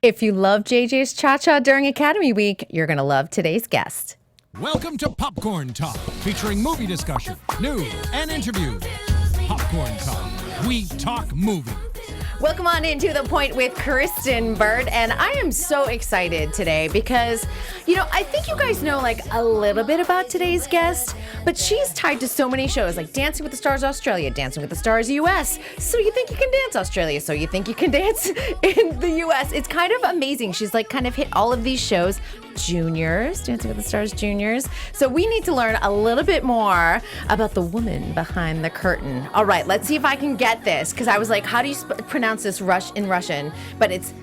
If you love JJ's Cha-Cha during Academy Week, you're going to love today's guest. Welcome to Popcorn Talk, featuring movie discussion, news, and interviews. Popcorn Talk. We talk movies. Welcome on into The Point with Kristyn Burtt, and I am so excited today because, I think you guys know like a little bit about today's guest, but she's tied to so many shows like Dancing with the Stars Australia, Dancing with the Stars US, So You Think You Can Dance Australia, So You Think You Can Dance in the US. It's kind of amazing. She's like kind of hit all of these shows. Juniors, Dancing with the Stars Juniors. So we need to learn a little bit more about the woman behind the curtain. All right, let's see if I can get this, because I was like, how do you pronounce this in Russian? But it's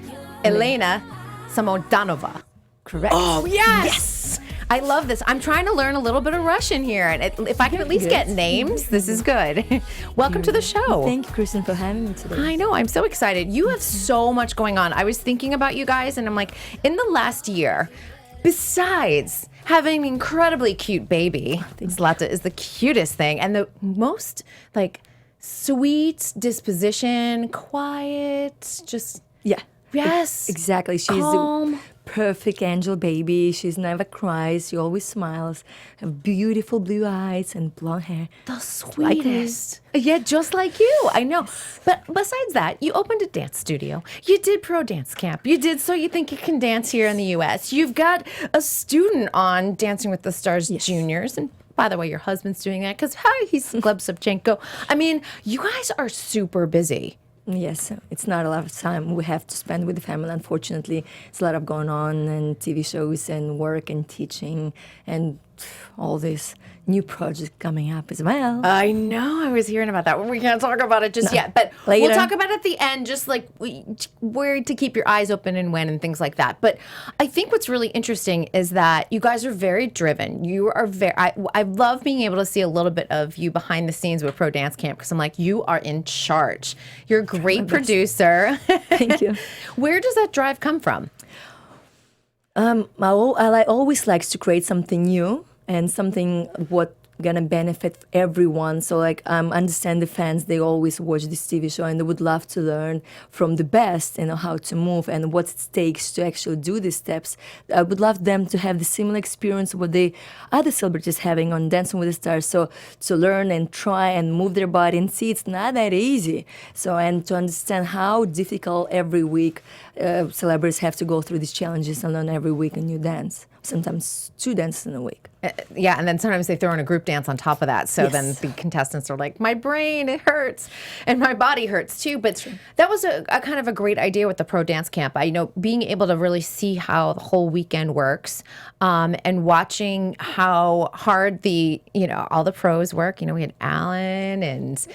Elena Samodanova. Correct. Oh, yes! I love this. I'm trying to learn a little bit of Russian here, and if I can at least get names, this is good. Welcome to the show. Thank you, Kristyn, for having me today. I know. I'm so excited. You have so much going on. I was thinking about you guys, and I'm like, in the last year, besides having an incredibly cute baby, Zlata is the cutest thing, and the most like sweet disposition, quiet, just yes, exactly. She's calm. the perfect angel baby. She's never cries. She always smiles. Have beautiful blue eyes and blonde hair. The sweetest. Yeah, just like you. I know. But besides that, you opened a dance studio. You did pro dance camp. You did So You Think You Can Dance here in the U.S. You've got a student on Dancing with the Stars Juniors. And by the way, your husband's doing that because, he's Gleb Savchenko. I mean, you guys are super busy. Yes, it's not a lot of time we have to spend with the family, unfortunately. It's a lot of going on, and TV shows and work and teaching and all this new project coming up as well. I know. I was hearing about that. We can't talk about it just yet, but later. We'll talk about it at the end, just like where to keep your eyes open and when and things like that. But I think what's really interesting is that you guys are very driven. You are very, I love being able to see a little bit of you behind the scenes with Pro Dance Camp, because I'm like, you are in charge. You're a great producer. Thank you. Where does that drive come from? I always likes to create something new and something what gonna benefit everyone. So understand the fans, they always watch this TV show and they would love to learn from the best, how to move and what it takes to actually do these steps. I would love them to have the similar experience what the other celebrities having on Dancing with the Stars. So to learn and try and move their body and see it's not that easy. So and to understand how difficult every week celebrities have to go through these challenges and learn every week a new dance. Sometimes 2 dances in a week. Yeah, and then sometimes they throw in a group dance on top of that. So then the contestants are like, my brain, it hurts, and my body hurts too. But that was a kind of a great idea with the Pro Dance Camp. I know being able to really see how the whole weekend works, and watching how hard all the pros work. We had Alan and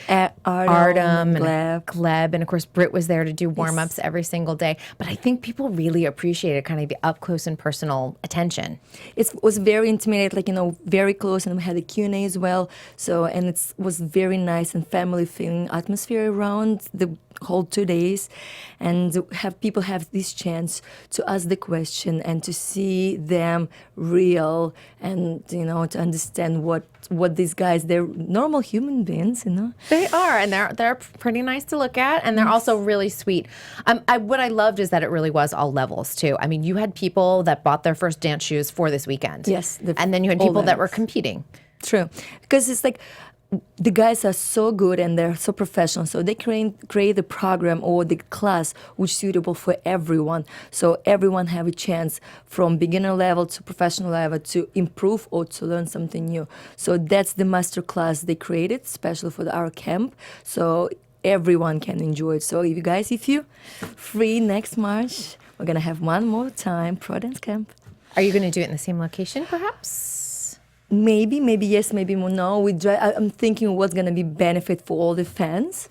Artem and Gleb, and of course Britt was there to do warm-ups every single day. But I think people really appreciated kind of the up close and personal attention. It was very intimate, very close, and we had a Q&A as well. So, and it was very nice and family feeling atmosphere around the whole 2 days, and people have this chance to ask the question and to see them real, and to understand what these guys, they're normal human beings, They are, and they're pretty nice to look at, and they're also really sweet. What I loved is that it really was all levels too. I mean, you had people that bought their first dance shoes for this weekend. Yes. And then you had people that were competing. True. Because it's like the guys are so good and they're so professional, so they create the program or the class which is suitable for everyone. So everyone have a chance from beginner level to professional level to improve or to learn something new. So that's the master class they created, especially for our camp. So everyone can enjoy it. So if you free next March, we're gonna have one more time Pro Dance Camp. Are you going to do it in the same location, perhaps? Maybe yes, maybe no. I'm thinking what's gonna be benefit for all the fans.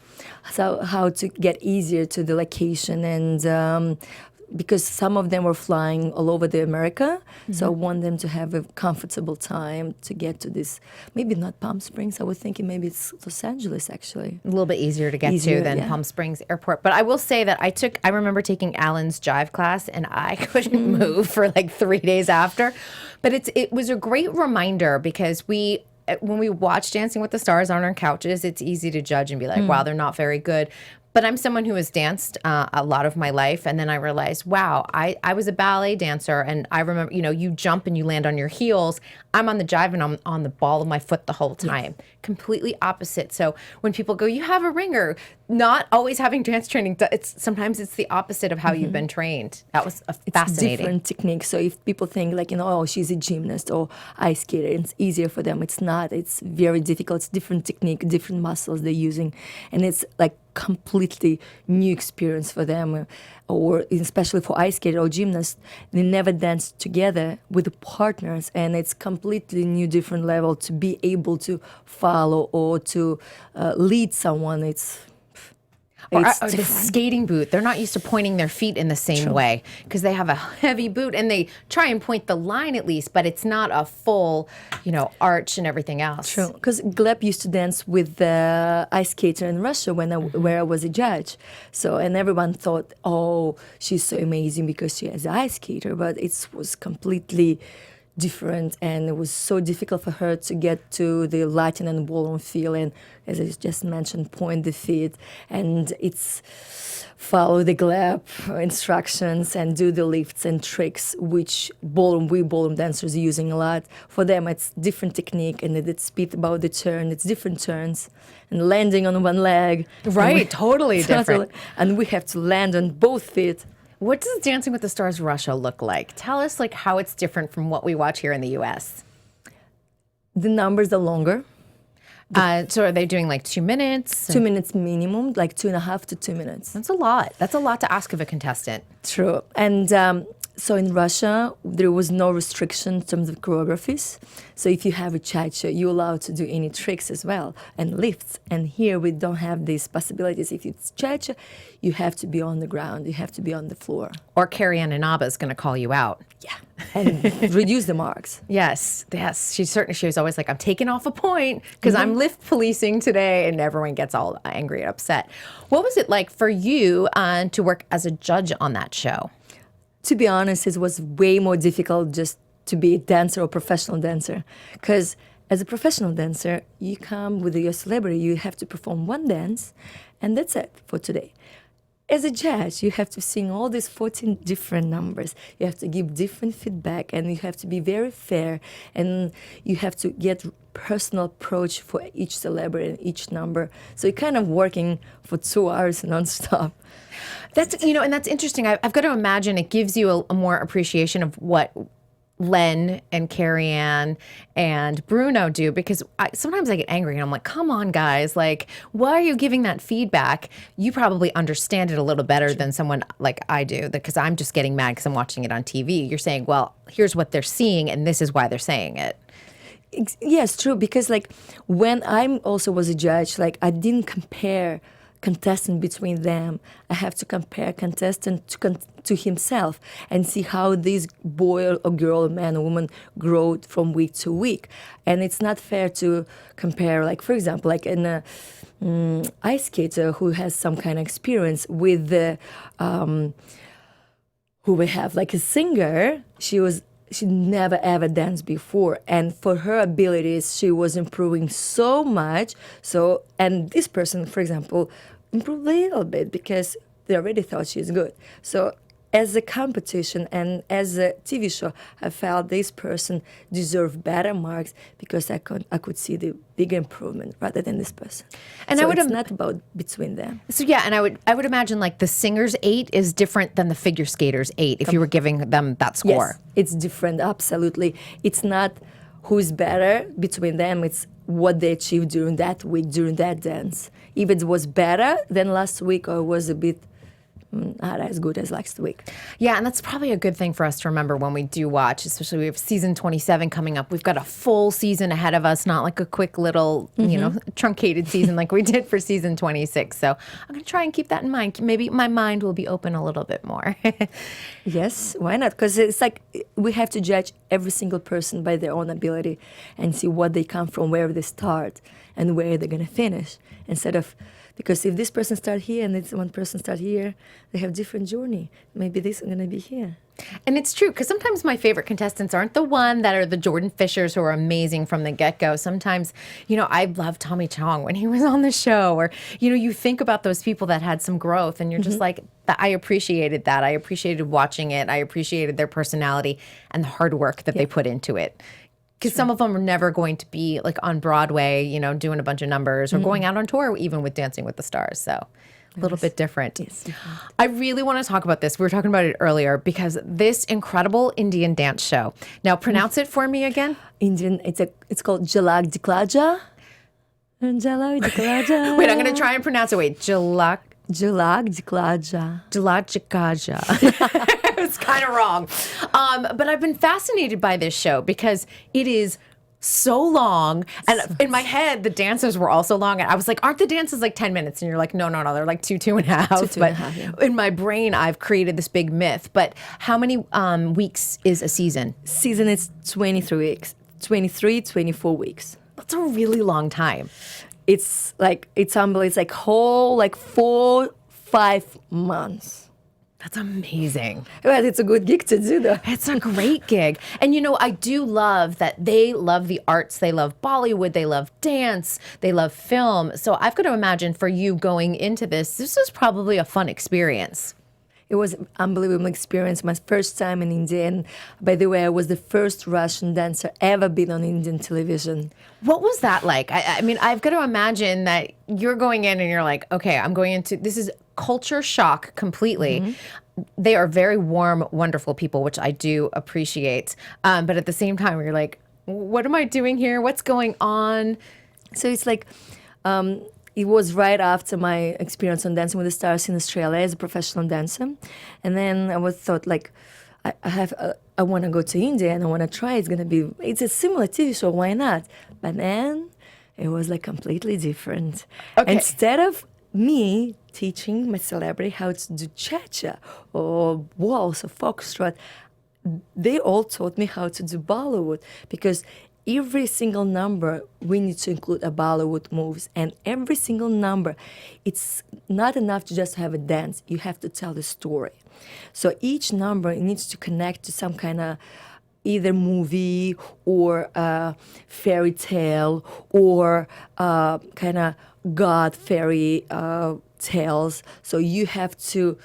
So how to get easier to the location, and because some of them were flying all over the America, so I want them to have a comfortable time to get to this. Maybe not Palm Springs. I was thinking maybe it's Los Angeles actually. A little bit easier to get to than Palm Springs Airport. But I will say that I remember taking Alan's jive class, and I couldn't move for like 3 days after. But it was a great reminder, because when we watch Dancing with the Stars on our couches, it's easy to judge and be like, wow, they're not very good. But I'm someone who has danced a lot of my life, and then I realized, wow, I was a ballet dancer, and I remember, you jump and you land on your heels. I'm on the jive and I'm on the ball of my foot the whole time. Yes. Completely opposite. So when people go, you have a ringer, not always having dance training, sometimes it's the opposite of how you've been trained. That was fascinating. It's different technique. So if people think like, oh, she's a gymnast or ice skater, it's easier for them. It's not. It's very difficult. It's different technique, different muscles they're using. And it's like completely new experience for them, or especially for ice skater or gymnasts, they never danced together with partners, and it's completely new, different level to be able to follow or to lead someone. It's the skating boot. They're not used to pointing their feet in the same way because they have a heavy boot and they try and point the line at least, but it's not a full, arch and everything else. True, because Gleb used to dance with the ice skater in Russia where I was a judge. So, and everyone thought, oh, she's so amazing because she has an ice skater, but it was completely different, and it was so difficult for her to get to the Latin and ballroom feel, and as I just mentioned, point the feet, and it's follow the Gleb instructions and do the lifts and tricks, which ballroom dancers are using a lot. For them, it's different technique, and it's speed about the turn. It's different turns, and landing on one leg. Right, totally different. And we have to land on both feet. What does Dancing with the Stars Russia look like? Tell us how it's different from what we watch here in the U.S. The numbers are longer. So are they doing 2 minutes? 2 minutes minimum, 2.5 to 2 minutes. That's a lot. That's a lot to ask of a contestant. True. And so in Russia, there was no restriction in terms of choreographies. So if you have a cha-cha, you're allowed to do any tricks as well and lifts. And here we don't have these possibilities. If it's cha-cha, you have to be on the ground. You have to be on the floor. Or Carrie Ananaba is going to call you out. Yeah, and reduce the marks. Yes. She was always like, I'm taking off a point because I'm lift policing today, and everyone gets all angry and upset. What was it like for you to work as a judge on that show? To be honest, it was way more difficult just to be a dancer or professional dancer. Because as a professional dancer, you come with your celebrity, you have to perform one dance, and that's it for today. As a judge, you have to sing all these 14 different numbers. You have to give different feedback, and you have to be very fair, and you have to get personal approach for each celebrity and each number. So you're kind of working for 2 hours nonstop. That's and that's interesting. I've got to imagine it gives you a more appreciation of what Len and Carrie Ann and Bruno do, because sometimes I get angry and I'm like, come on, guys, why are you giving that feedback? You probably understand it a little better than someone like I do, because I'm just getting mad because I'm watching it on TV. You're saying, well, here's what they're seeing and this is why they're saying it. Yes, true, because when I also was a judge, I didn't compare contestant between them. I have to compare contestant to himself and see how this boy or girl, man or woman grow from week to week. And it's not fair to compare, for example, in a ice skater who has some kind of experience with the who we have a singer. She never ever danced before, and for her abilities, she was improving so much. So, and this person, for example, improved a little bit because they already thought she's good. So, as a competition and as a TV show, I felt this person deserved better marks because I could see the bigger improvement rather than this person. And so it's not about between them. So yeah, and I would imagine the singer's 8 is different than the figure skater's 8 if you were giving them that score. Yes, it's different, absolutely. It's not who's better between them, it's what they achieved during that week, during that dance. If it was better than last week or was a bit not as good as last week. Yeah, and that's probably a good thing for us to remember when we do watch, especially we have season 27 coming up. We've got a full season ahead of us, not a quick little, truncated season like we did for season 26. So I'm going to try and keep that in mind. Maybe my mind will be open a little bit more. Yes, why not? Because it's we have to judge every single person by their own ability and see what they come from, where they start, and where they're going to finish, instead of trying to compare everyone. So it's not about between them. It's what they achieve during that week, during that dance. If it was better than last week or was a bit not as good as last week. So Because if this person start here and this one person start here, they have different journey. Maybe this is gonna be here. And it's true, because sometimes my favorite contestants aren't the one that are the Jordan Fishers who are amazing from the get-go. Sometimes, I love Tommy Chong when he was on the show, or, you think about those people that had some growth and you're just like, I appreciated that. I appreciated watching it. I appreciated their personality and the hard work that they put into it. Because some of them are never going to be like on Broadway, doing a bunch of numbers or going out on tour, even with Dancing with the Stars. So a little bit different. Yes. I really want to talk about this. We were talking about it earlier because this incredible Indian dance show. Now, pronounce it for me again. Indian. It's called Jalak Diklaja. Jalak Diklaja. Wait, I'm going to try and pronounce it. Wait, Jalak Diklaja. Jalak. It's kind of wrong. But I've been fascinated by this show because it is so long. And in my head, the dances were also long. And I was like, aren't the dances like 10 minutes? And you're like, no, they're like 2.5. Two and a half, yeah. In my brain, I've created this big myth. But how many weeks is a season? Season is 23 weeks. 24 weeks. That's a really long time. It's unbelievable. It's like whole 4-5 months. That's amazing. But it's a good gig to do, though. It's a great gig. And, I do love that they love the arts. They love Bollywood. They love dance. They love film. So I've got to imagine for you going into this was probably a fun experience. It was an unbelievable experience. My first time in India. And by the way, I was the first Russian dancer ever been on Indian television. What was that like? I mean, I've got to imagine that you're going in and you're like, okay, I'm going into, this is culture shock completely. They are very warm, wonderful people, which I do appreciate. But at the same time, you're like, what am I doing here? What's going on? So it's like, it was right after my experience on Dancing with the Stars in Australia as a professional dancer. And then I thought like, I want to go to India and I want to try. It's a similar TV show. Why not? But then it was like completely different. Okay. Instead of me teaching my celebrity how to do cha-cha or waltz or foxtrot, they all taught me how to do Bollywood, because every single number we need to include a Bollywood moves, and every single number, it's not enough to just have a dance. You have to tell the story. So each number needs to connect to some kind of either movie or fairy tale or kind of god fairy tales. So you have to,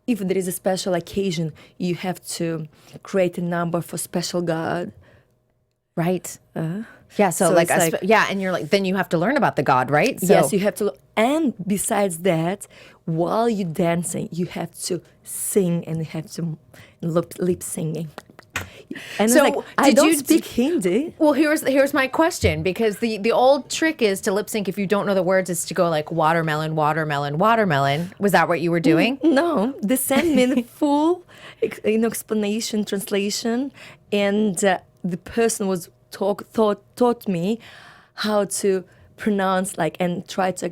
if there is a special occasion, you have to create a number for special god. Right. Yeah. So like, and you're like, then you have to learn about the god, right? So, yes, you have to. And besides that, while you're dancing, you have to sing and you have to lip singing. And so like, I don't speak Hindi. Well, here's my question, because the old trick is to lip sync if you don't know the words, is to go like watermelon, watermelon, watermelon. Was that what you were doing? No, they sent me the full explanation, translation, and the person was taught me how to pronounce and try to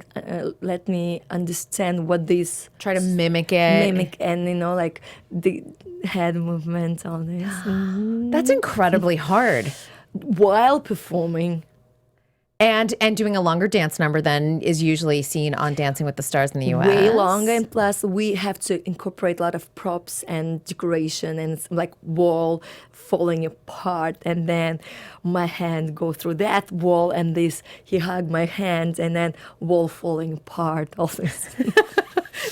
let me understand what this try to mimic it, and the head movement on this. That's incredibly hard while performing. And doing a longer dance number than is usually seen on Dancing with the Stars in the U.S. Way longer, and plus we have to incorporate a lot of props and decoration, and it's like wall falling apart, and then my hand go through that wall, and he hugged my hand, and then wall falling apart. All this.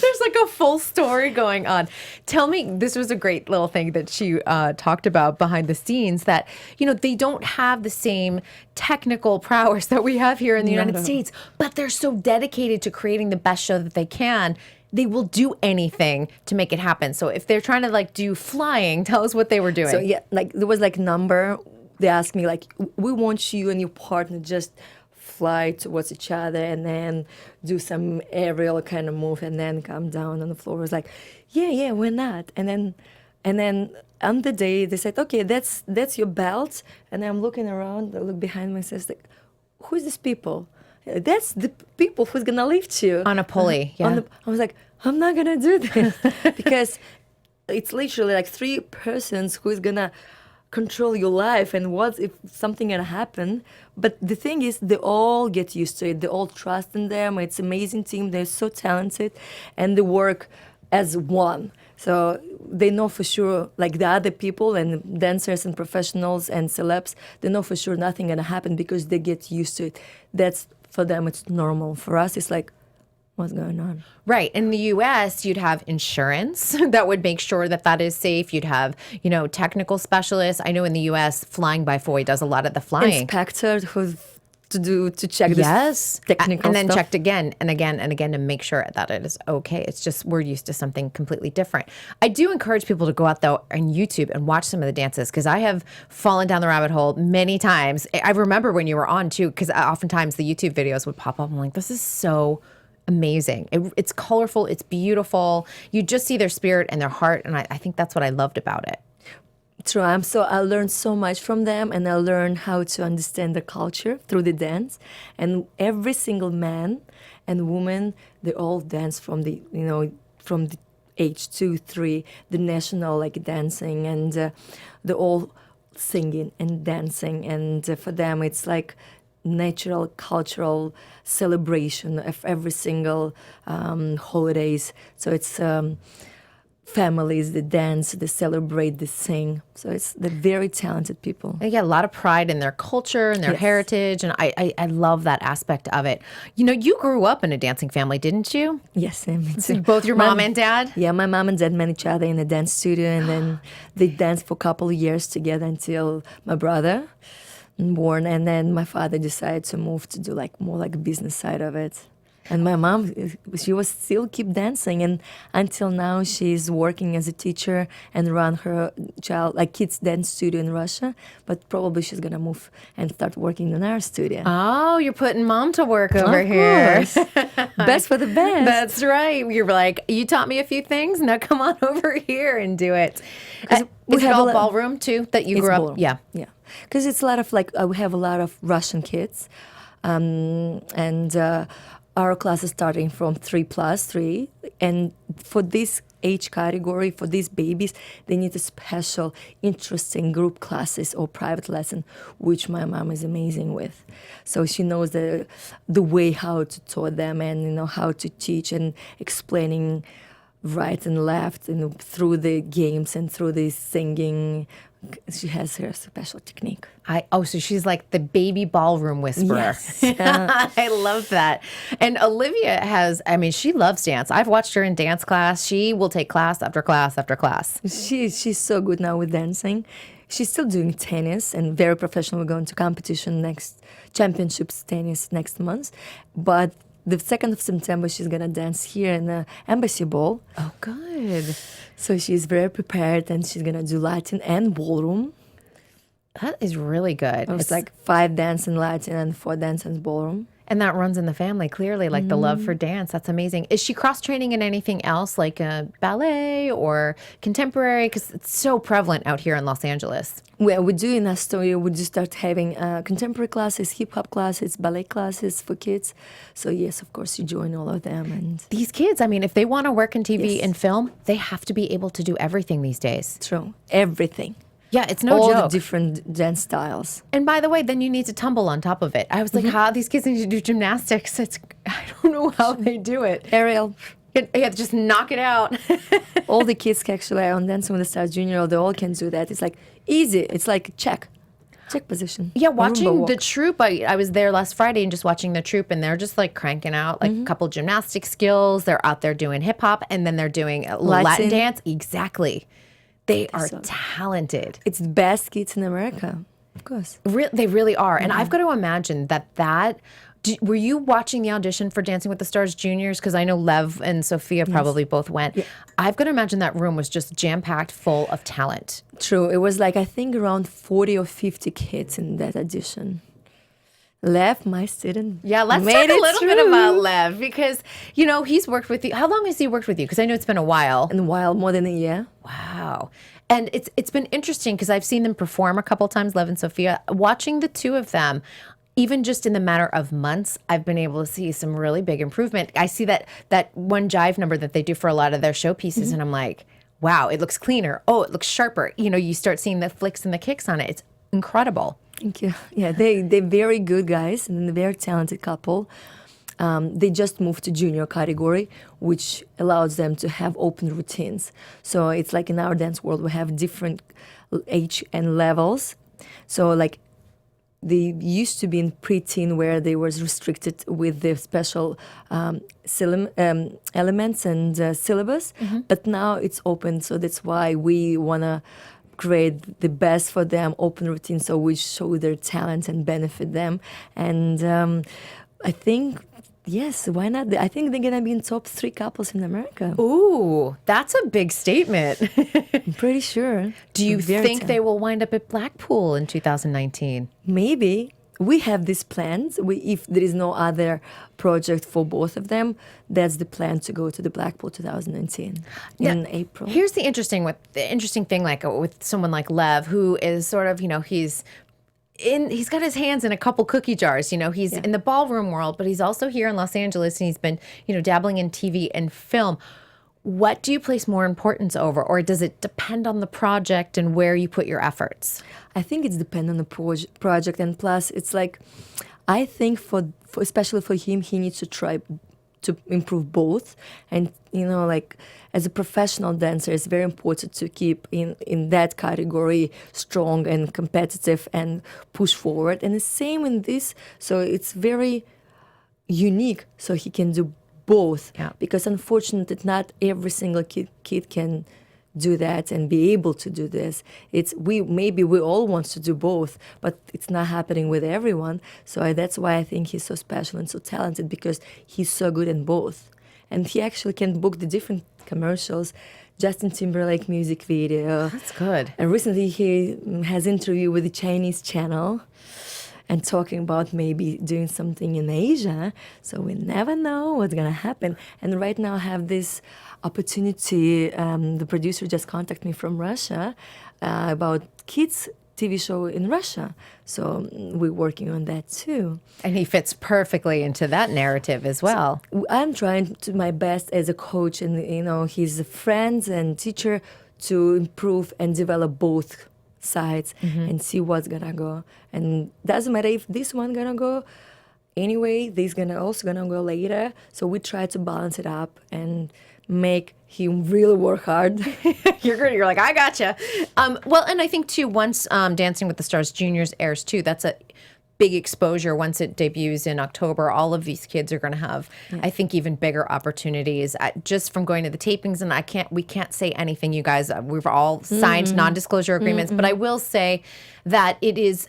There's like a full story going on. Tell me, this was a great little thing that she talked about behind the scenes, that, they don't have the same technical prowess that we have here in the United States, but they're so dedicated to creating the best show that they can. They will do anything to make it happen. So if they're trying to do flying, tell us what they were doing. So yeah, there was number. They asked me we want you and your partner just fly towards each other and then do some aerial kind of move and then come down on the floor. I was like, yeah, why not? And then on the day they said, okay, that's your belt. And I'm looking around, I look behind myself, who's these people? That's the people who's gonna lift you on a pulley. Yeah. I was like, I'm not gonna do this because it's literally 3 persons who's gonna control your life and what if something gonna happen. But the thing is, they all get used to it. They all trust in them. It's amazing team. They're so talented, and they work as one. So they know for sure, like the other people and dancers and professionals and celebs, they know for sure nothing gonna happen because they get used to it. That's for them, it's normal. For us, it's like, what's going on? Right. In the U.S., you'd have insurance that would make sure that that is safe. You'd have, technical specialists. I know in the U.S., Flying by Foy does a lot of the flying. Inspector who to check this technical and then stuff. checked again and again and again to make sure that it is okay. It's just we're used to something completely different. I do encourage people to go out though on YouTube and watch some of the dances because I have fallen down the rabbit hole many times. I remember when you were on too because oftentimes the YouTube videos would pop up. I'm like, this is so amazing. It's colorful. It's beautiful. You just see their spirit and their heart, and I think that's what I loved about it. True. I learned so much from them, and I learned how to understand the culture through the dance. And every single man and woman, they all dance from the age 2, 3, the national dancing, and they're all singing and dancing. And for them, it's like natural cultural celebration of every single holidays. So it's families, they dance, they celebrate, they sing. So they're very talented people. They get a lot of pride in their culture and their heritage, and I love that aspect of it. You grew up in a dancing family, didn't you? Yes, me too. Both your mom and dad? Yeah, my mom and dad met each other in a dance studio, and then they danced for a couple of years together until my brother born, and then my father decided to move to do more business side of it. And my mom, she was still keep dancing, and until now she's working as a teacher and run her kids dance studio in Russia. But probably she's gonna move and start working in our studio. Oh, you're putting mom to work over here. Best for the best. That's right. You're like, you taught me a few things. Now come on over here and do it. Is it all ballroom too that you grew up? Ballroom. Yeah. Because it's a lot of we have a lot of Russian kids, and. Our class is starting from 3+3, and for this age category, for these babies, they need a special, interesting group classes or private lesson, which my mom is amazing with. So she knows the way how to taught them and how to teach and explaining right and left and through the games and through the singing. She has her special technique. So she's like the baby ballroom whisperer. Yes. I love that. And Olivia she loves dance. I've watched her in dance class. She will take class after class after class. She's so good now with dancing. She's still doing tennis and very professional. We're going to competition championships tennis next month. But the 2nd of September, she's going to dance here in the Embassy Ball. Oh, good. So she's very prepared, and she's going to do Latin and ballroom. That is really good. It's 5 dance in Latin and 4 dance in ballroom. And that runs in the family, clearly, the love for dance. That's amazing. Is she cross-training in anything else, like ballet or contemporary? Because it's so prevalent out here in Los Angeles. Well, we do in Astoria, we just start having contemporary classes, hip-hop classes, ballet classes for kids. So, yes, of course, you join all of them. And these kids, if they want to work in TV and film, they have to be able to do everything these days. True. Everything. Yeah, it's no all joke. All the different dance styles. And by the way, then you need to tumble on top of it. I was like, how these kids need to do gymnastics? I don't know how they do it. Aerial. Yeah, just knock it out. All the kids actually on Dancing with the Stars Junior, they all can do that. It's easy. It's check position. Yeah, watching the troupe. I was there last Friday and just watching the troupe, and they're just cranking out a couple gymnastic skills. They're out there doing hip hop, and then they're doing Latin dance. Exactly. They are talented. It's the best kids in America, of course. They really are. And I've got to imagine that were you watching the audition for Dancing with the Stars Juniors? Because I know Lev and Sophia probably both went. Yeah. I've got to imagine that room was just jam-packed full of talent. True. It was I think around 40 or 50 kids in that audition. Lev, my student. Yeah, let's talk a little bit about Lev because, he's worked with you. How long has he worked with you? Because I know it's been a while. More than a year. Wow. And it's been interesting because I've seen them perform a couple times, Lev and Sophia. Watching the two of them, even just in the matter of months, I've been able to see some really big improvement. I see that one jive number that they do for a lot of their showpieces, and I'm like, wow, it looks cleaner. Oh, it looks sharper. You know, you start seeing the flicks and the kicks on it. It's incredible. Thank you. Yeah, they're very good guys and a very talented couple. They just moved to junior category, which allows them to have open routines. So it's like in our dance world, we have different age and levels. So like they used to be in preteen where they was restricted with the special elements and syllabus, but now it's open. So that's why we want to create the best for them, open routine, so we show their talent and benefit them. And I think, yes, why not? I think they're going to be in top 3 couples in America. Ooh, that's a big statement. I'm pretty sure. Do you think they will wind up at Blackpool in 2019? Maybe. We have these plans. If there is no other project for both of them, that's the plan to go to the Blackpool 2019 in April. Here's the interesting thing, like with someone like Lev, who is sort of, you know, he's got his hands in a couple cookie jars. You know, he's in the ballroom world, but he's also here in Los Angeles, and he's been, you know, dabbling in TV and film. What do you place more importance over, or does it depend on the project and where you put your efforts? I think it's depend on the project, and plus it's like, I think for especially for him, he needs to try to improve both. And you know, like as a professional dancer, it's very important to keep in that category strong and competitive and push forward. And the same in this, so it's very unique. So he can do both, because unfortunately not every single kid can do that and be able to do this. Maybe we all want to do both, but it's not happening with everyone. So that's why I think he's so special and so talented, because he's so good in both. And he actually can book the different commercials, Justin Timberlake music video. That's good. And recently he has interview with the Chinese channel and talking about maybe doing something in Asia. So we never know what's going to happen. And right now I have this opportunity. The producer just contacted me from Russia about kids TV show in Russia. So we're working on that too. And he fits perfectly into that narrative as well. So I'm trying to my best as a coach and, you know, he's a friend and teacher to improve and develop both sides and see what's gonna go. And doesn't matter if this one gonna go anyway, this also gonna go later. So we try to balance it up and make him really work hard. You're good. You're like, I gotcha. Well, and I think too, once Dancing with the Stars Juniors airs too, that's a big exposure. Once it debuts in October, all of these kids are going to have, I think, even bigger opportunities just from going to the tapings. And we can't say anything, you guys. We've all signed non-disclosure agreements, but I will say that it is,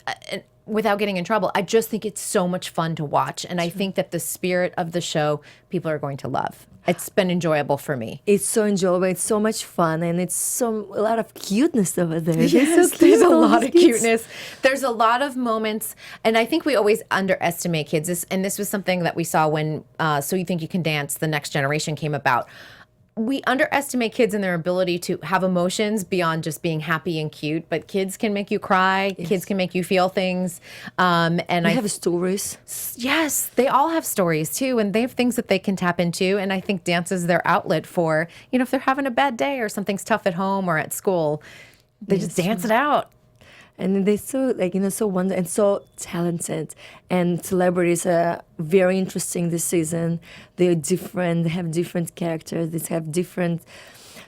without getting in trouble, I just think it's so much fun to watch. And I think that the spirit of the show, people are going to love. It's been enjoyable for me. It's so enjoyable. It's so much fun, and it's a lot of cuteness over there. Yes, there's a lot of cuteness. There's a lot of moments, and I think we always underestimate kids. This was something that we saw when So You Think You Can Dance, The Next Generation came about. We underestimate kids and their ability to have emotions beyond just being happy and cute. But kids can make you cry. Yes. Kids can make you feel things. And they have stories. Yes, they all have stories too, and they have things that they can tap into. And I think dance is their outlet for, you know, if they're having a bad day or something's tough at home or at school, they just dance it out. And they're so, like, you know, so wonderful and so talented. And celebrities are very interesting this season. They're different. They have different characters. They have different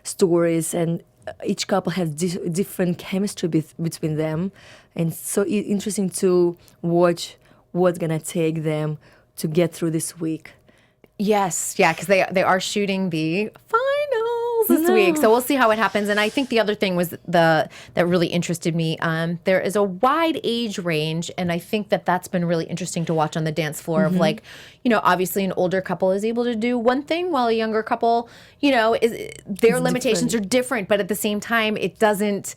stories. And each couple has different chemistry between them. And it's so interesting to watch what's going to take them to get through this week. Yes, yeah, because they are shooting the finals this week, so we'll see how it happens. And I think the other thing was that really interested me. There is a wide age range, and I think that's been really interesting to watch on the dance floor. Of like, you know, obviously an older couple is able to do one thing, while a younger couple, you know, their limitations are different, but at the same time, it doesn't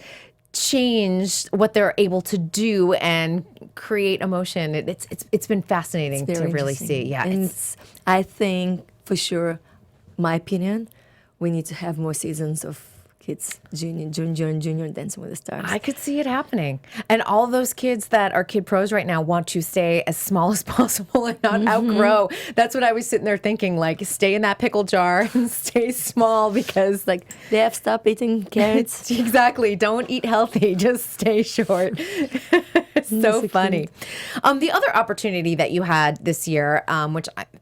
change what they're able to do and create emotion. It's been fascinating to really see. Yeah, and I think for sure, my opinion, we need to have more seasons of kids, junior Dancing with the Stars. I could see it happening. And all those kids that are kid pros right now want to stay as small as possible and not outgrow. That's what I was sitting there thinking, like, stay in that pickle jar and stay small because, like, They have stopped eating carrots. exactly. Don't eat healthy. Just stay short. So funny. The other opportunity that you had this year,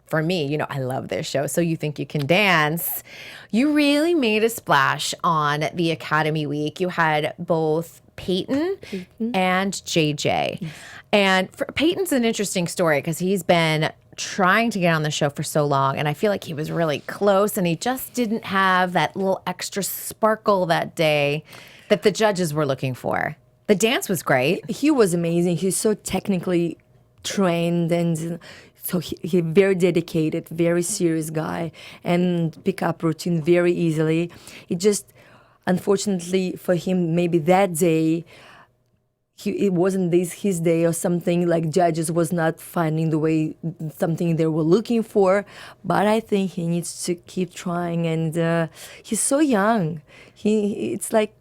for me, I love this show. So You Think You Can Dance. You really made a splash on the Academy Week. You had both Peyton and JJ. And Peyton's an interesting story because he's been trying to get on the show for so long, and I feel like he was really close, and he just didn't have that little extra sparkle that day that the judges were looking for. The dance was great. He was amazing. He's so technically trained, and so he very dedicated, very serious guy, and pick up routine very easily. It just, unfortunately for him, maybe that day, it wasn't his day or something, like judges was not finding the way, something they were looking for. But I think he needs to keep trying, and he's so young. He's like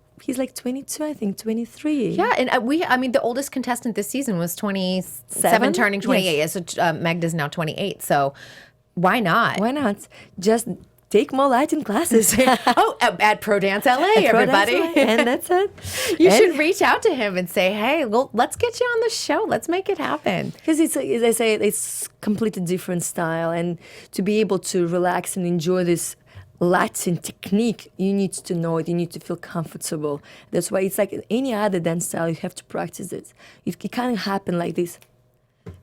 22, I think, 23. Yeah, and the oldest contestant this season was 27, turning 28. Yes. So Magda's now 28. So why not? Why not? Just take more Latin classes. At Pro Dance LA, everybody. And that's it. You should reach out to him and say, hey, well, let's get you on the show. Let's make it happen. Because it's, as I say, it's completely different style. And to be able to relax and enjoy this Latin technique, you need to know it. You need to feel comfortable. That's why it's like any other dance style. You have to practice it. It can't happen like this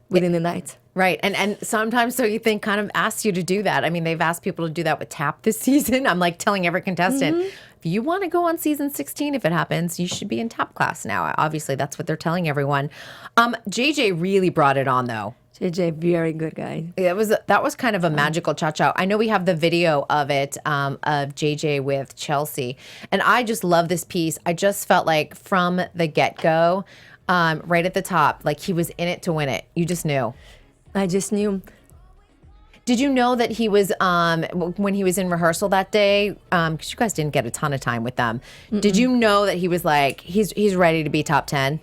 within the night. Right. And sometimes So You Think kind of asks you to do that. I mean, they've asked people to do that with tap this season. I'm like telling every contestant, if you want to go on season 16, if it happens, you should be in tap class now. Obviously, that's what they're telling everyone. JJ really brought it on, though. JJ, very good guy. That was kind of a magical cha-cha. I know we have the video of it, of JJ with Chelsea. And I just love this piece. I just felt like from the get-go, right at the top, like he was in it to win it. You just knew. I just knew. Did you know that he was, when he was in rehearsal that day, because you guys didn't get a ton of time with them, did you know that he was like, he's ready to be top 10?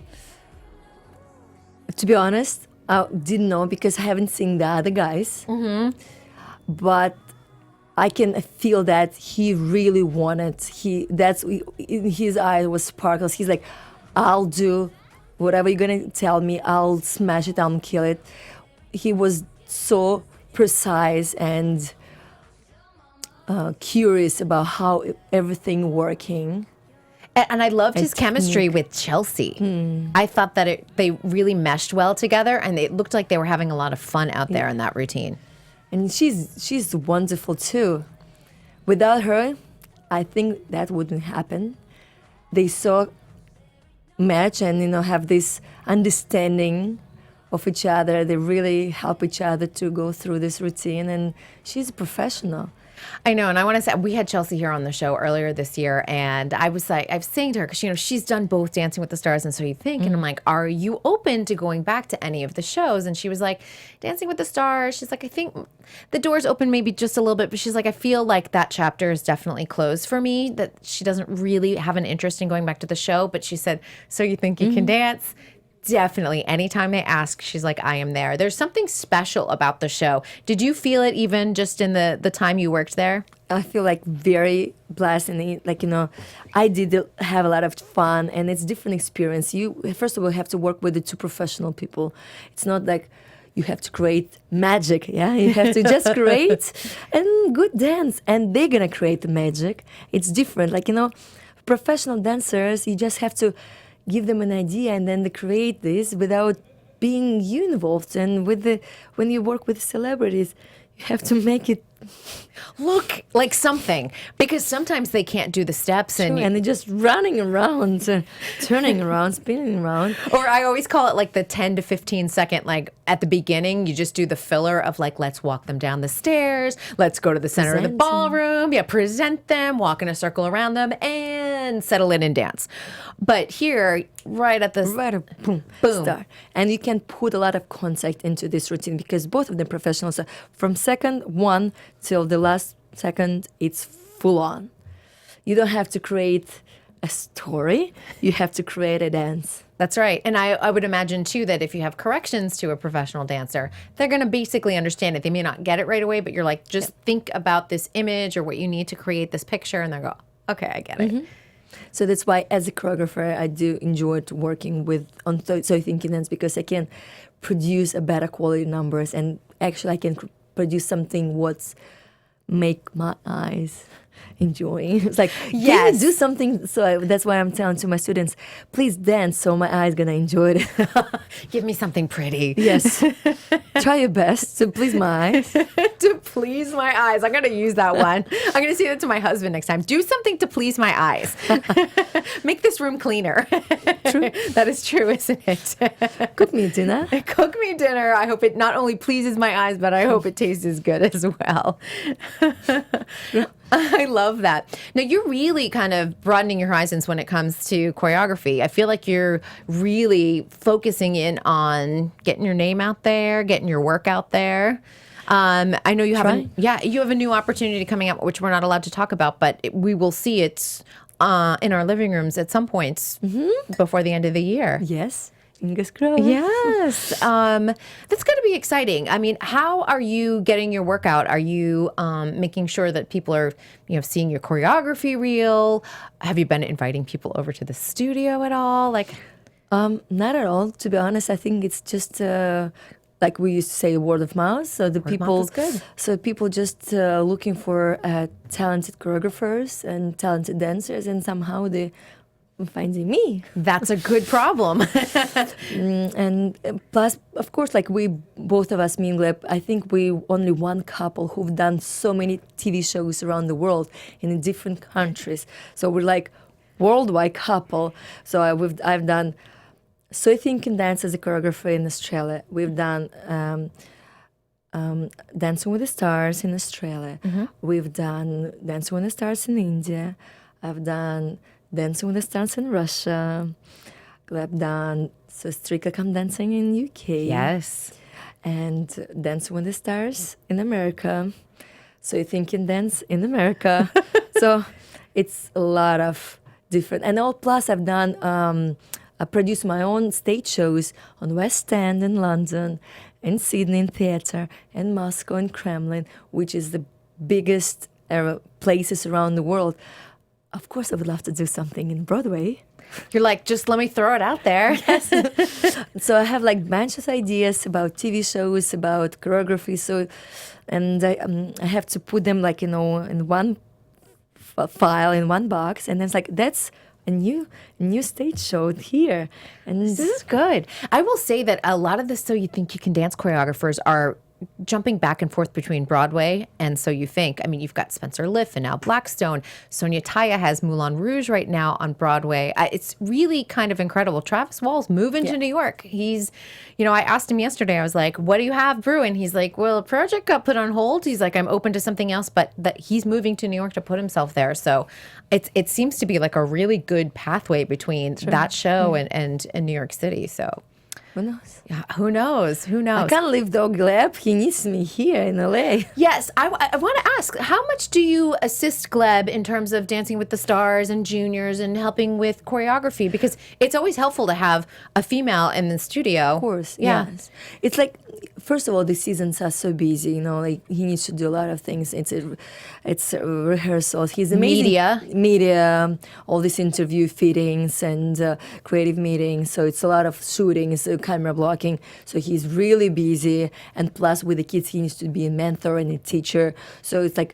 To be honest, I didn't know because I haven't seen the other guys. But I can feel that he really wanted. In his eye was sparkles. He's like, I'll do whatever you're gonna tell me. I'll smash it. I'll kill it. He was so precise and curious about how everything working. And I loved his chemistry with Chelsea. I thought that they really meshed well together, and it looked like they were having a lot of fun out there in that routine. And she's wonderful too. Without her, I think that wouldn't happen. They saw match and have this understanding of each other. They really help each other to go through this routine, and she's a professional. I know, and I want to say, we had Chelsea here on the show earlier this year, and I was saying to her, because she's done both Dancing with the Stars and So You Think, and I'm like, are you open to going back to any of the shows? And she was like, Dancing with the Stars, she's like, I think the door's open maybe just a little bit, but she's like, I feel like that chapter is definitely closed for me, that she doesn't really have an interest in going back to the show. But she said, So You Think You Can Dance? Definitely. Anytime they ask, she's like, I am there. There's something special about the show. Did you feel it even just in the time you worked there? I feel like very blessed, and I did have a lot of fun, and it's a different experience. You first of all have to work with the two professional people. It's not like you have to create magic, yeah? You have to just create and good dance, and they're gonna create the magic. It's different. Professional dancers, you just have to give them an idea and then they create this without being you involved. And when you work with celebrities, you have to make it look like something, because sometimes they can't do the steps and they're just running around, turning around, spinning around. Or I always call it like the 10 to 15 second, like at the beginning, you just do the filler of like, let's walk them down the stairs, let's go to the center of the ballroom, present them, walk in a circle around them, and settle in and dance. But here, boom, start. And you can put a lot of contact into this routine because both of them professionals. From second one till the last second, it's full on. you don't have to create a story. You have to create a dance. That's right. And I would imagine, too, that if you have corrections to a professional dancer, they're going to basically understand it. They may not get it right away, but you're like, just think about this image or what you need to create this picture. And they'll go, okay, I get it. So that's why, as a choreographer, I do enjoy working on So Thinking Dance, because I can produce a better quality numbers, and actually I can produce something what's make my eyes enjoying. It's like, yes, do something. So that's why I'm telling to my students, please dance so my eyes gonna enjoy it. Give me something pretty. Yes. Try your best to please my eyes. To please my eyes. I'm going to use that one. I'm going to say that to my husband next time. Do something to please my eyes. Make this room cleaner. True. That is true, isn't it? Cook me dinner. Cook me dinner. I hope it not only pleases my eyes, but I hope it tastes as good as well. I love that. Now, you're really kind of broadening your horizons when it comes to choreography. I feel like you're really focusing in on getting your name out there, getting your work out there. I know you have you have a new opportunity coming up, which we're not allowed to talk about, but we will see it in our living rooms at some points before the end of the year. Yes. Fingers crossed. Yes. That's going to be exciting. I mean, how are you getting your work out? Are you making sure that people are, seeing your choreography reel? Have you been inviting people over to the studio at all? Not at all. To be honest, I think it's just like we used to say, word of mouth. So people just looking for talented choreographers and talented dancers, and somehow they finding me. That's a good problem. And plus, of course, like both of us, me and Gleb, I think we only one couple who've done so many TV shows around the world in different countries. So we're like worldwide couple. So I've done So Thinking Dance as a choreographer in Australia. We've done Dancing with the Stars in Australia. We've done Dancing with the Stars in India. I've done Dancing with the Stars in Russia. Gleb done Strictly Come Dancing in UK. Yes. And Dancing with the Stars in America. So You Thinking Dance in America. So it's a lot of different. And plus I've done, I produced my own stage shows on West End in London, in Sydney in theatre, and Moscow in Kremlin, which is the biggest places around the world. Of course, I would love to do something in Broadway. You're like, just let me throw it out there. Yes. So I have like bunch of ideas about TV shows, about choreography. So, and I have to put them like, in one file, in one box. And it's like, that's a new stage show here. And this is good. I will say that a lot of the So You Think You Can Dance choreographers are jumping back and forth between Broadway and So You Think. I mean, you've got Spencer Liff and now Blackstone. Sonia Taya has Moulin Rouge right now on Broadway. It's really kind of incredible. Travis Wall's moving to New York. He's, I asked him yesterday, I was like, what do you have brewing? He's like, well, a project got put on hold. He's like, I'm open to something else, but that he's moving to New York to put himself there. So it seems to be like a really good pathway between that show and New York City. So who knows? Yeah, who knows? I can't leave Dog Gleb. He needs me here in LA. Yes, I want to ask, how much do you assist Gleb in terms of Dancing with the Stars and juniors and helping with choreography? Because it's always helpful to have a female in the studio. Of course, yes. It's like, first of all, the seasons are so busy. Like he needs to do a lot of things. It's rehearsals. He's amazing. Media, all these interview fittings and creative meetings. So it's a lot of shootings, camera blocking. So he's really busy. And plus with the kids, he needs to be a mentor and a teacher. So it's like,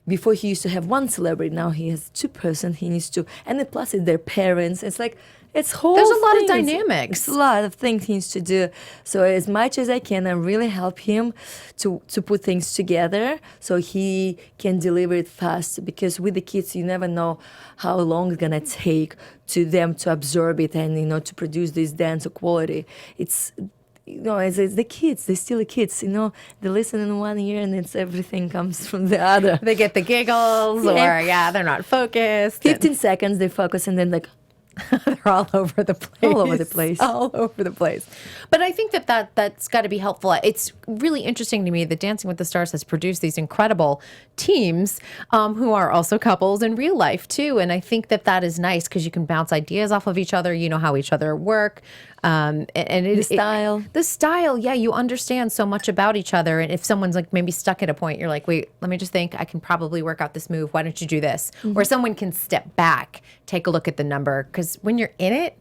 before he used to have one celebrity, now he has two person. He needs to, and then plus it's their parents. It's like, there's a lot of dynamics. It's a lot of things he needs to do. So as much as I can, I really help him to put things together so he can deliver it fast. Because with the kids, you never know how long it's gonna take to them to absorb it and to produce this dance quality. It's the kids. They're still kids. They listen in one ear and everything comes from the other. They get the giggles, or they're not focused. 15 seconds they focus and then like, They're all over the place. All over the place. All over the place. But I think that's got to be helpful. It's really interesting to me that Dancing with the Stars has produced these incredible teams who are also couples in real life too. And I think that is nice because you can bounce ideas off of each other. You know how each other work. And the style. Yeah. You understand so much about each other. And if someone's like maybe stuck at a point, you're like, wait, let me just think. I can probably work out this move. Why don't you do this? Or someone can step back, take a look at the number. Because when you're in it,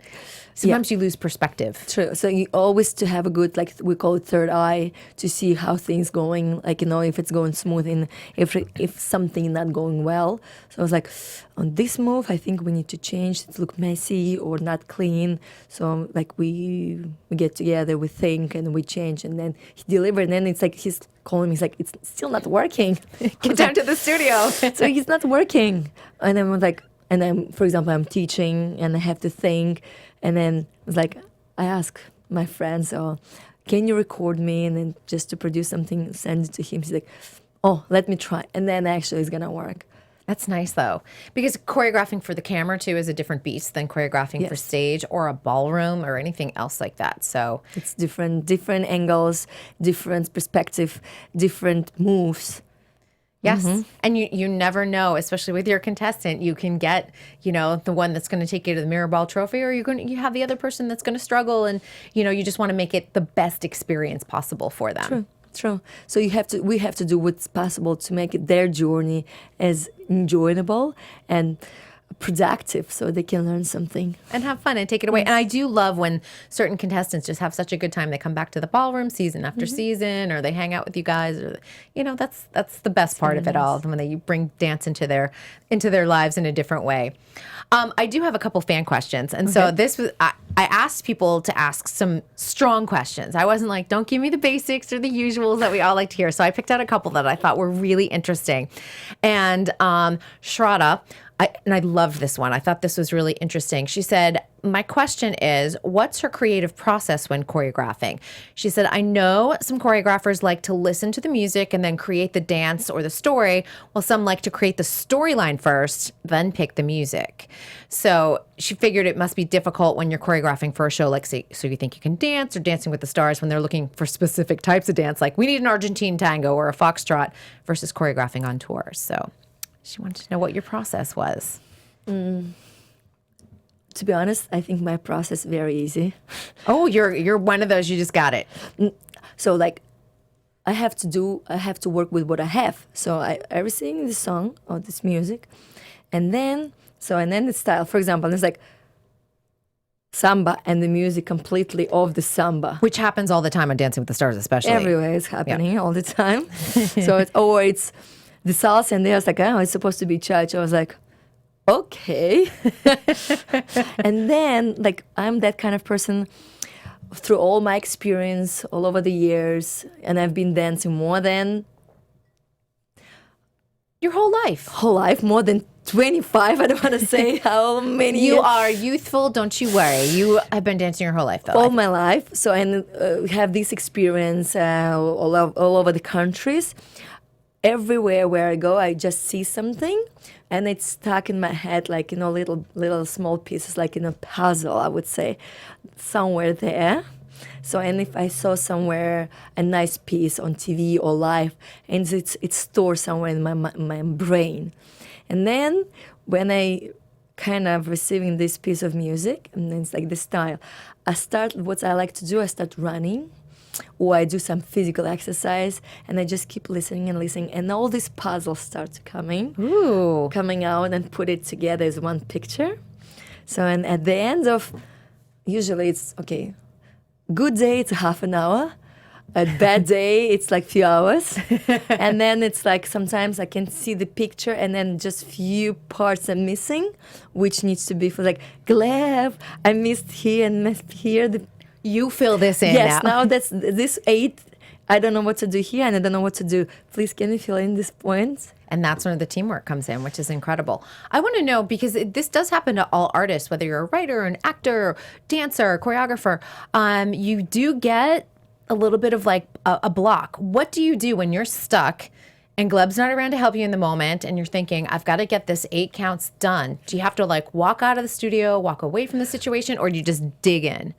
sometimes you lose perspective. True. So you always to have a good, like we call it third eye, to see how things going, like, if it's going smooth and if something not going well. So I was like, on this move, I think we need to change. It look messy or not clean. So like we get together, we think, and we change, and then he delivered. And then it's like he's calling me. He's like, it's still not working. Get down to the studio. So he's not working, and then we're like. And then, for example, I'm teaching and I have to think. And then it's like, I ask my friends, can you record me? And then just to produce something, send it to him. He's like, oh, let me try. And then actually it's going to work. That's nice, though, because choreographing for the camera, too, is a different beast than choreographing for stage or a ballroom or anything else like that. So it's different angles, different perspective, different moves. Yes. And you never know, especially with your contestant, you can get, the one that's going to take you to the Mirror Ball Trophy, or you have the other person that's going to struggle, and, you just want to make it the best experience possible for them. True. So we have to do what's possible to make their journey as enjoyable and productive so they can learn something and have fun and take it away. And I do love when certain contestants just have such a good time. They come back to the ballroom season after season, or they hang out with you guys, or that's the best part of it all, when they bring dance into their lives in a different way. I do have a couple fan questions, and so this was I asked people to ask some strong questions. I wasn't like, don't give me the basics or the usuals that we all like to hear. So I picked out a couple that I thought were really interesting. And Shraddha, I loved this one. I thought this was really interesting. She said, my question is, what's her creative process when choreographing? She said, I know some choreographers like to listen to the music and then create the dance or the story, while some like to create the storyline first, then pick the music. So she figured it must be difficult when you're choreographing for a show like, say, So You Think You Can Dance or Dancing with the Stars, when they're looking for specific types of dance, like we need an Argentine tango or a foxtrot, versus choreographing on tour. So she wanted to know what your process was. To be honest, I think my process is very easy. Oh, you're one of those, you just got it. So like, I have to work with what I have. So I sing this song or this music, and then the style. For example, it's like samba, and the music completely off the samba, which happens all the time on Dancing with the Stars, especially. Everywhere it's happening all the time. So it's the salsa, and there's like, oh, it's supposed to be cha-cha. I was like, okay. And then, like, I'm that kind of person through all my experience all over the years, and I've been dancing more than your whole life, more than 25. I don't want to say how many you years. are youthful, don't you worry. You have been dancing your whole life, though. All my life. So I have this experience all over the countries. Everywhere where I go, I just see something, and it's stuck in my head, like, little small pieces, like in a puzzle, I would say, somewhere there. So, and if I saw somewhere a nice piece on TV or live, and it's stored somewhere in my brain. And then when I kind of receiving this piece of music, and then it's like the style, what I like to do, I start running, or I do some physical exercise, and I just keep listening, and all these puzzles start coming out, and put it together as one picture. So, and at the end of, usually it's, okay, good day, it's half an hour. A bad day, it's like few hours. And then it's like sometimes I can see the picture, and then just few parts are missing, which needs to be for like, Gleb, I missed here and missed here. You fill this in yes, now. Now that's this 8. I don't know what to do here, and I don't know what to do. Please, can you fill in these points? And that's where the teamwork comes in, which is incredible. I want to know, because this does happen to all artists, whether you're a writer, an actor, dancer, choreographer, you do get a little bit of like a block. What do you do when you're stuck and Gleb's not around to help you in the moment, and you're thinking, I've got to get this 8 counts done. Do you have to like walk out of the studio, walk away from the situation, or do you just dig in?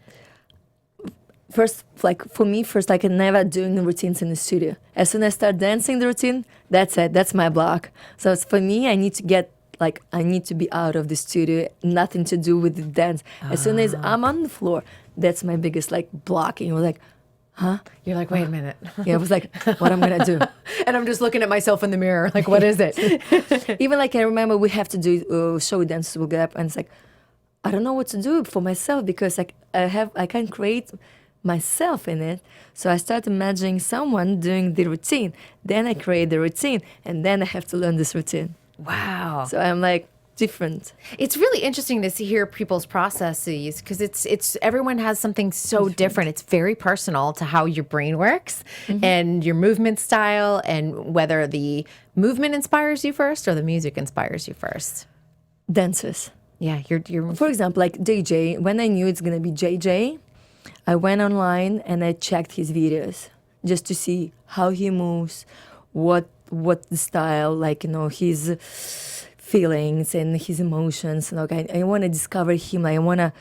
First, like for me, like I'm never doing the routines in the studio. As soon as I start dancing the routine, that's it. That's my block. So it's, for me, I need to be out of the studio, nothing to do with the dance. As soon as I'm on the floor, that's my biggest like blocking. You're like, huh? You're like, wait a minute. Yeah, I was like, what I'm gonna do? And I'm just looking at myself in the mirror, like, what is it? Even like I remember we have to do show dances with Gleb, and it's like, I don't know what to do for myself because like I can't create myself in it. So I start imagining someone doing the routine. Then I create the routine, and then I have to learn this routine. Wow. So I'm like different. It's really interesting to hear people's processes because it's everyone has something so different. It's very personal to how your brain works and your movement style, and whether the movement inspires you first or the music inspires you first. Dances. Yeah, you're For example, like DJ, when I knew it's gonna be JJ, I went online and I checked his videos just to see how he moves, what the style, like, you know, his feelings and his emotions. And like, I want to discover him. I want to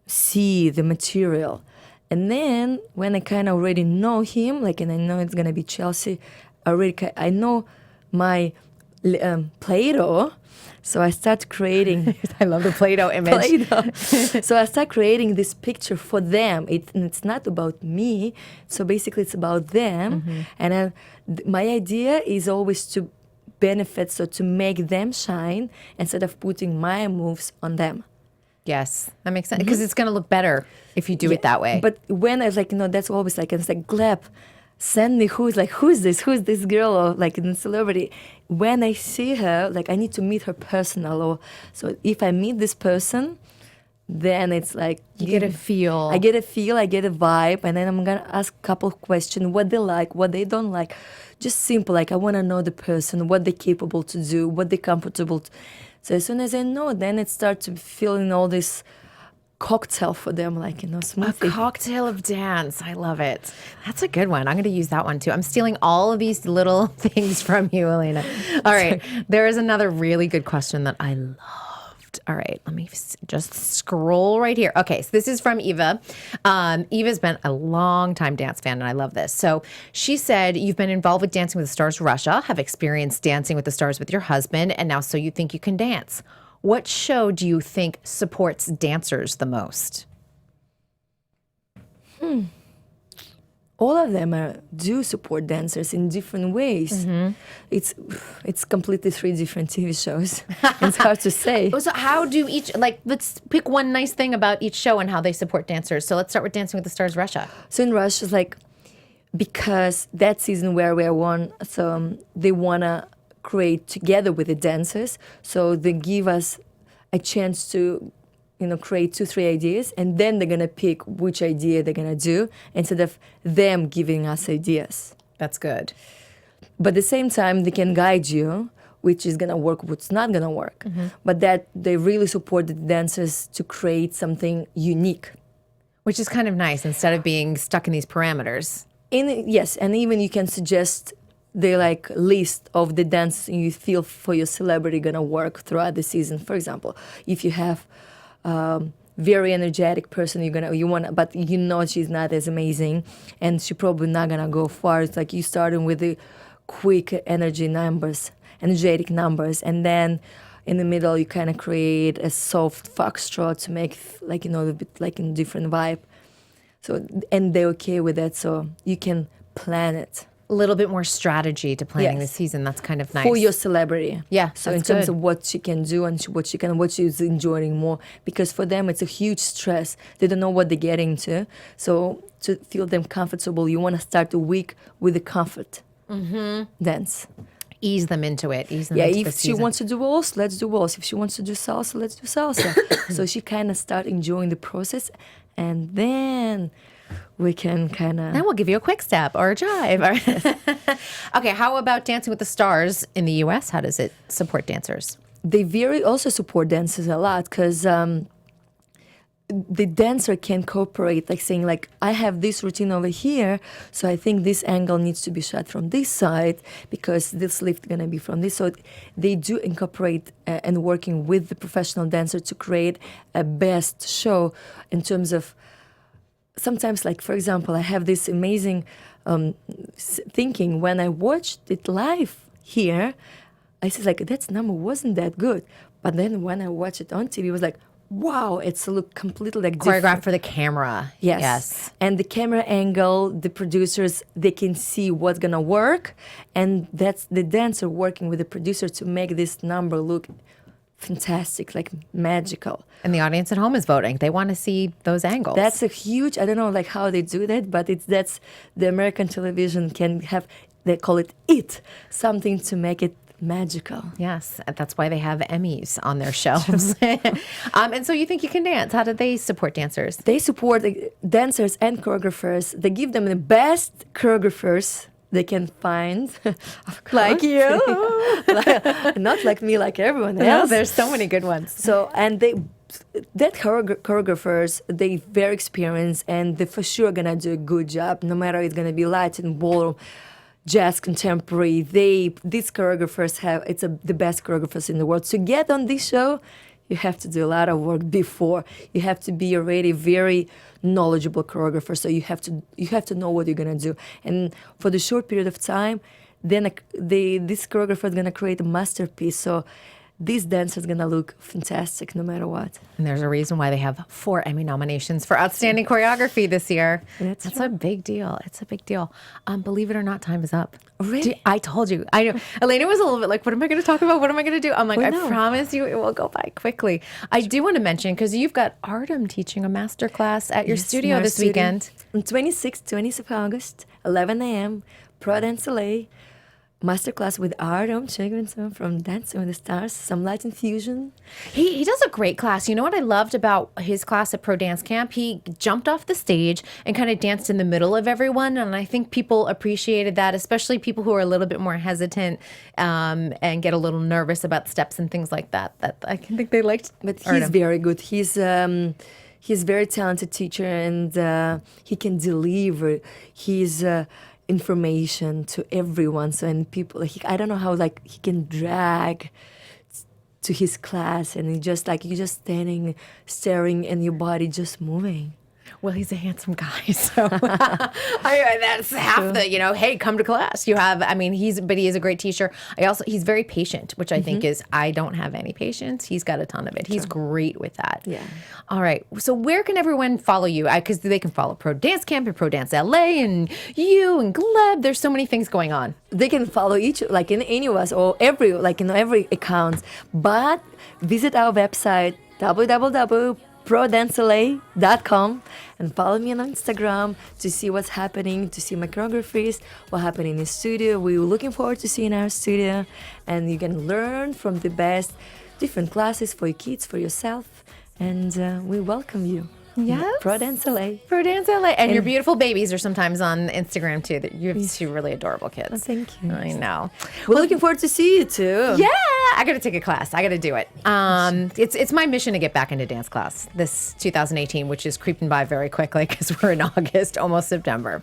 see the material. And then when I kind of already know him, like, and I know it's gonna be Chelsea, I know my Play-Doh. So I start creating. I love the Play-Doh image. Play-Doh. So I start creating this picture for them. And it's not about me. So basically, it's about them. And my idea is always to benefit, so to make them shine instead of putting my moves on them. Yes, that makes sense because it's going to look better if you do it that way. But when I was like, you know, that's always like, it's like, Gleb, send me who's this girl, or like a celebrity. When I see her, like I need to meet her personal. Or so if I meet this person, then it's like you get a feel. I get a feel, I get a vibe, and then I'm gonna ask a couple of questions: what they like, what they don't like. Just simple, like I want to know the person, what they're capable to do, what they're comfortable. So as soon as I know, then it starts to feeling all this cocktail for them, like, you know, smoothie. A cocktail of dance. I love it. That's a good one. I'm going to use that one too. I'm stealing all of these little things from you, Elena. All right. There is another really good question that I loved. All right. Let me just scroll right here. Okay. So this is from Eva. Eva's been a long-time dance fan, and I love this. So she said, you've been involved with Dancing with the Stars Russia, have experienced Dancing with the Stars with your husband, and now So You Think You Can Dance. What show do you think supports dancers the most? All of them do support dancers in different ways. It's completely 3 different TV shows. It's hard to say. So how do each, like, let's pick one nice thing about each show and how they support dancers. So let's start with Dancing with the Stars Russia. So in Russia, it's like, because that season where we won, so they want to create together with the dancers, so they give us a chance to, you know, create 2-3 ideas, and then they're gonna pick which idea they're gonna do instead of them giving us ideas. That's good. But at the same time, they can guide you, which is gonna work, what's not gonna work. But that they really support the dancers to create something unique, Which is kind of nice instead of being stuck in these parameters. Yes, and even you can suggest the like list of the dances you feel for your celebrity gonna work throughout the season. For example, if you have very energetic person, but you know she's not as amazing, and she probably not gonna go far. It's like you starting with the quick energetic numbers, and then in the middle you kind of create a soft foxtrot to make like, you know, a bit like in different vibe. So, and they're okay with that, so you can plan it. A little bit more strategy to planning the season. That's kind of nice. For your celebrity. Yeah, so in terms of what she can do and what she's enjoying more. Because for them, it's a huge stress. They don't know what they're getting into. So to feel them comfortable, you want to start the week with the comfort dance. Ease them into it. Ease them into the if she season. wants to do waltz, let's do waltz. If she wants to do salsa, let's do salsa. So she kind of start enjoying the process, and then we can kind of... Then we'll give you a quick step or a jive. Okay, how about Dancing with the Stars in the U.S.? How does it support dancers? They also support dancers a lot because the dancer can cooperate, like saying, like, I have this routine over here, so I think this angle needs to be shot from this side because this lift gonna be from this. So they do incorporate and working with the professional dancer to create a best show in terms of sometimes, like, for example, I have this amazing thinking when I watched it live here, I said, like, that number wasn't that good. But then when I watched it on TV, it was like, wow, it's look completely like Choreographed different. for the camera. Yes. And the camera angle, the producers, they can see what's going to work. And that's the dancer working with the producer to make this number look fantastic, like magical. And the audience at home is voting. They want to see those angles. That's a huge, I don't know like how they do that, but that's the American television can have, they call it, something to make it magical. Yes, that's why they have Emmys on their shelves. And so you think you can dance. How do they support dancers? They support the dancers and choreographers. They give them the best choreographers they can find. Like you. Not like me, like everyone else. No, there's so many good ones. So, and that choreographers, they very experienced and they for sure gonna do a good job, no matter it's gonna be Latin, ballroom, jazz, contemporary. These choreographers the best choreographers in the world. To get on this show, you have to do a lot of work before. You have to be already very knowledgeable choreographer. So you have to know what you're gonna do. And for the short period of time, then this choreographer is gonna create a masterpiece. So this dance is gonna look fantastic no matter what. And there's a reason why they have 4 Emmy nominations for Outstanding Choreography this year. That's a big deal. It's a big deal. Believe it or not, time is up. Really? I told you. I know. Elena was a little bit like, what am I going to talk about? What am I going to do? I'm like, I no. promise you it will go by quickly. I do want to mention, because you've got Artem teaching a master class at your studio in our this studio. weekend. On 26th of August, 11 a.m., Pro Dance LA. Masterclass with Artem from Dancing with the Stars, some Latin fusion. He does a great class. You know what I loved about his class at Pro Dance Camp? He jumped off the stage and kind of danced in the middle of everyone. And I think people appreciated that, especially people who are a little bit more hesitant and get a little nervous about steps and things like that. That I think they liked. But Artem. he's very good. He's a very talented teacher and he can deliver his information to everyone. So and people, I don't know how he can drag to his class and you're just standing, staring, and your body just moving. Well, he's a handsome guy, so that's half the, hey, come to class. He is a great teacher. He's very patient, which I think is, I don't have any patience. He's got a ton of it. He's great with that. Yeah. All right. So where can everyone follow you? Because they can follow Pro Dance Camp and Pro Dance LA and you and Gleb. There's so many things going on. They can follow each, in any of us or every account, but visit our website, www.prodancela.com, and follow me on Instagram to see what's happening, to see my choreographies, what's happening in the studio. We're looking forward to seeing our studio, and you can learn from the best different classes for your kids, for yourself, and we welcome you. Yes. Pro Dance LA. Pro Dance LA. And your beautiful babies are sometimes on Instagram too. You have 2 really adorable kids. Oh, thank you. I know. We're looking forward to see you too. Yeah, I got to take a class. I got to do it. It's my mission to get back into dance class this 2018, which is creeping by very quickly because we're in August, almost September.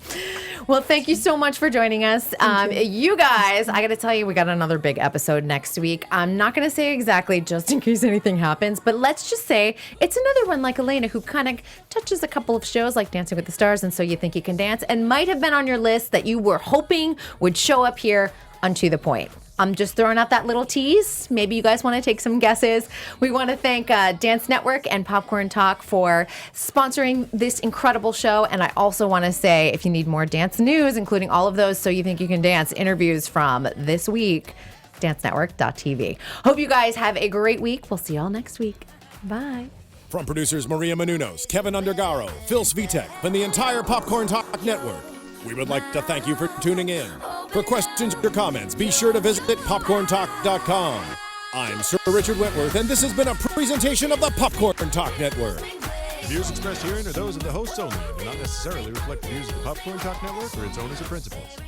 Well, thank you so much for joining us. You guys, I got to tell you, we got another big episode next week. I'm not going to say exactly just in case anything happens, but let's just say it's another one like Elena who kind of touches a couple of shows like Dancing with the Stars and So You Think You Can Dance and might have been on your list that you were hoping would show up here on To The Point. I'm just throwing out that little tease. Maybe you guys want to take some guesses. We want to thank Dance Network and Popcorn Talk for sponsoring this incredible show. And I also want to say, if you need more dance news, including all of those So You Think You Can Dance interviews from this week, dancenetwork.tv. Hope you guys have a great week. We'll see you all next week. Bye. From producers Maria Menounos, Kevin Undergaro, Phil Svitek, and the entire Popcorn Talk Network, we would like to thank you for tuning in. For questions or comments, be sure to visit popcorntalk.com. I'm Sir Richard Wentworth, and this has been a presentation of the Popcorn Talk Network. The views expressed herein are those of the hosts only and do not necessarily reflect the views of the Popcorn Talk Network or its owners or principals.